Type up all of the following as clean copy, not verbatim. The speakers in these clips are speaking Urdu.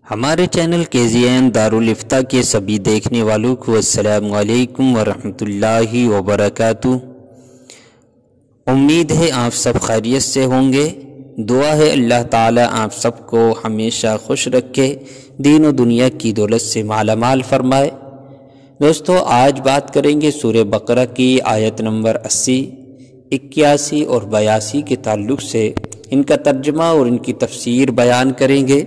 ہمارے چینل KZN دارالفتہ کے سبھی دیکھنے والوں کو السلام علیکم ورحمۃ اللہ وبرکاتہ۔ امید ہے آپ سب خیریت سے ہوں گے۔ دعا ہے اللہ تعالیٰ آپ سب کو ہمیشہ خوش رکھے، دین و دنیا کی دولت سے مالا مال فرمائے۔ دوستو، آج بات کریں گے سورہ بقرہ کی آیت نمبر 80، 81 اور 82 کے تعلق سے۔ ان کا ترجمہ اور ان کی تفسیر بیان کریں گے۔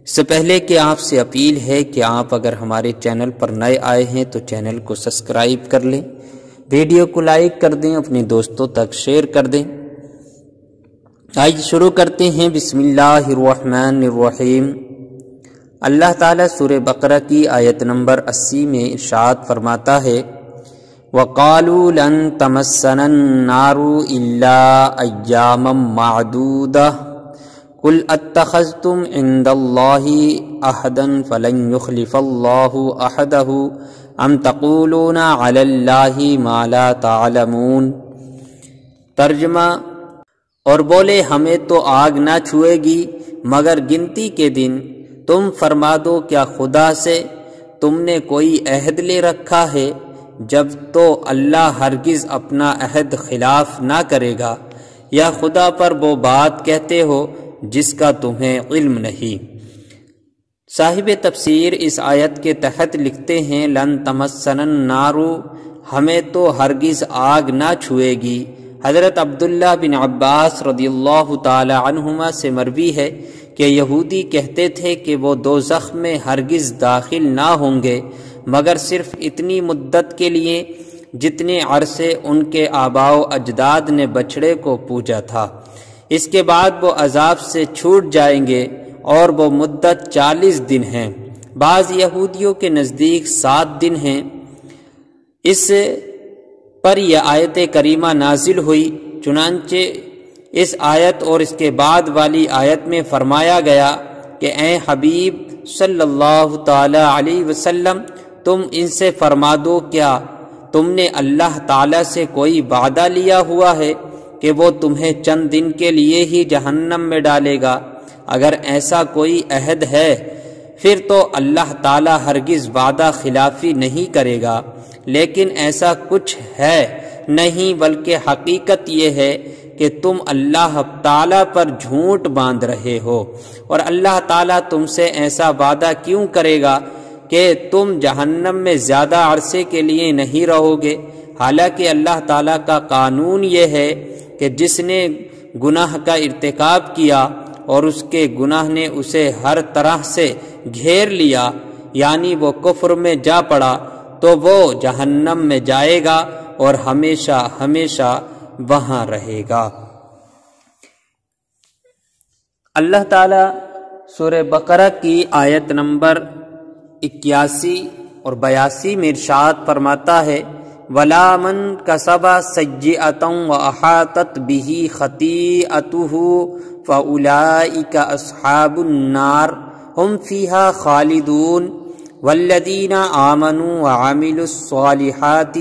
اس سے پہلے کہ آپ سے اپیل ہے کہ آپ اگر ہمارے چینل پر نئے آئے ہیں تو چینل کو سبسکرائب کر لیں، ویڈیو کو لائک کر دیں، اپنے دوستوں تک شیئر کر دیں۔ آج شروع کرتے ہیں۔ بسم اللہ الرحمن الرحیم۔ اللہ تعالیٰ سورہ بقرہ کی آیت نمبر 80 میں ارشاد فرماتا ہے، وَقَالُوا لَن تَمَسَّنَا النَّارُ إِلَّا أَيَّامًا مَّعْدُودَةً قُلْ أَتَّخَذْتُمْ عِندَ اللَّهِ عَهْدًا فَلَن يُخْلِفَ اللَّهُ عَهْدَهُ أَمْ تَقُولُونَ عَلَى اللَّهِ مَا لَا تَعْلَمُونَ۔ ترجمہ، اور بولے ہمیں تو آگ نہ چھوئے گی مگر گنتی کے دن، تم فرما دو کیا خدا سے تم نے کوئی عہد لے رکھا ہے؟ جب تو اللہ ہرگز اپنا عہد خلاف نہ کرے گا، یا خدا پر وہ بات کہتے ہو جس کا تمہیں علم نہیں۔ صاحب تفسیر اس آیت کے تحت لکھتے ہیں، لن تمسنا النار، ہمیں تو ہرگز آگ نہ چھوئے گی۔ حضرت عبداللہ بن عباس رضی اللہ تعالی عنہما سے مروی ہے کہ یہودی کہتے تھے کہ وہ دوزخ میں ہرگز داخل نہ ہوں گے مگر صرف اتنی مدت کے لیے جتنے عرصے ان کے آباء و اجداد نے بچھڑے کو پوجا تھا، اس کے بعد وہ عذاب سے چھوٹ جائیں گے، اور وہ مدت 40 دن ہیں۔ بعض یہودیوں کے نزدیک 7 دن ہیں۔ اس پر یہ آیت کریمہ نازل ہوئی۔ چنانچہ اس آیت اور اس کے بعد والی آیت میں فرمایا گیا کہ اے حبیب صلی اللہ تعالی علیہ وسلم، تم ان سے فرما دو کیا تم نے اللہ تعالی سے کوئی وعدہ لیا ہوا ہے کہ وہ تمہیں چند دن کے لیے ہی جہنم میں ڈالے گا؟ اگر ایسا کوئی عہد ہے پھر تو اللہ تعالی ہرگز وعدہ خلافی نہیں کرے گا، لیکن ایسا کچھ ہے نہیں، بلکہ حقیقت یہ ہے کہ تم اللہ تعالی پر جھوٹ باندھ رہے ہو، اور اللہ تعالی تم سے ایسا وعدہ کیوں کرے گا کہ تم جہنم میں زیادہ عرصے کے لیے نہیں رہو گے؟ حالانکہ اللہ تعالیٰ کا قانون یہ ہے کہ جس نے گناہ کا ارتکاب کیا اور اس کے گناہ نے اسے ہر طرح سے گھیر لیا، یعنی وہ کفر میں جا پڑا، تو وہ جہنم میں جائے گا اور ہمیشہ ہمیشہ وہاں رہے گا۔ اللہ تعالیٰ سورہ بقرہ کی آیت نمبر 81 اور 82 میں ارشاد فرماتا ہے، وَلَا مَنْ كَسَبَ سَيِّئَةً وَأَحَاطَتْ بِهِ خَطِيئَتُهُ فَأُولَئِكَ أَصْحَابُ النَّارِ هُمْ فِيهَا خَالِدُونَ وَالَّذِينَ آمَنُوا وَعَمِلُوا الصَّالِحَاتِ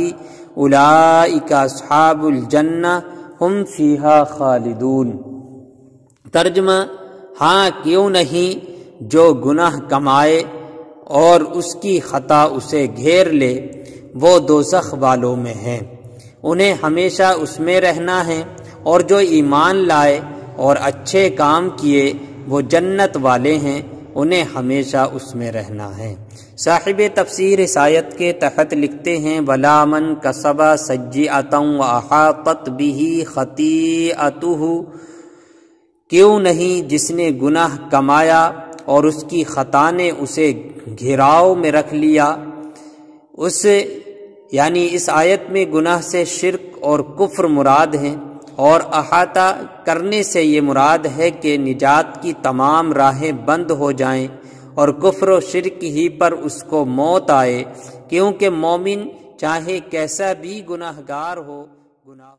أُولَئِكَ أَصْحَابُ الْجَنَّةِ هُمْ فِيهَا خَالِدُونَ۔ ترجمہ، ہاں کیوں نہیں، جو گناہ کمائے اور اس کی خطا اسے گھیر لے وہ دوزخ والوں میں ہیں، انہیں ہمیشہ اس میں رہنا ہے، اور جو ایمان لائے اور اچھے کام کیے وہ جنت والے ہیں، انہیں ہمیشہ اس میں رہنا ہے۔ صاحب تفسیر اس آیت کے تحت لکھتے ہیں، وَلَا مَنْ كَسَبَ سَيِّئَةً وَأَحَاطَتْ بِهِ خَطِيئَتُهُ، کیوں نہیں جس نے گناہ کمایا اور اس کی خطا نے اسے گھیراؤ میں رکھ لیا۔ یعنی اس آیت میں گناہ سے شرک اور کفر مراد ہیں، اور احاطہ کرنے سے یہ مراد ہے کہ نجات کی تمام راہیں بند ہو جائیں اور کفر و شرک ہی پر اس کو موت آئے، کیونکہ مومن چاہے کیسا بھی گناہگار ہو، گناہ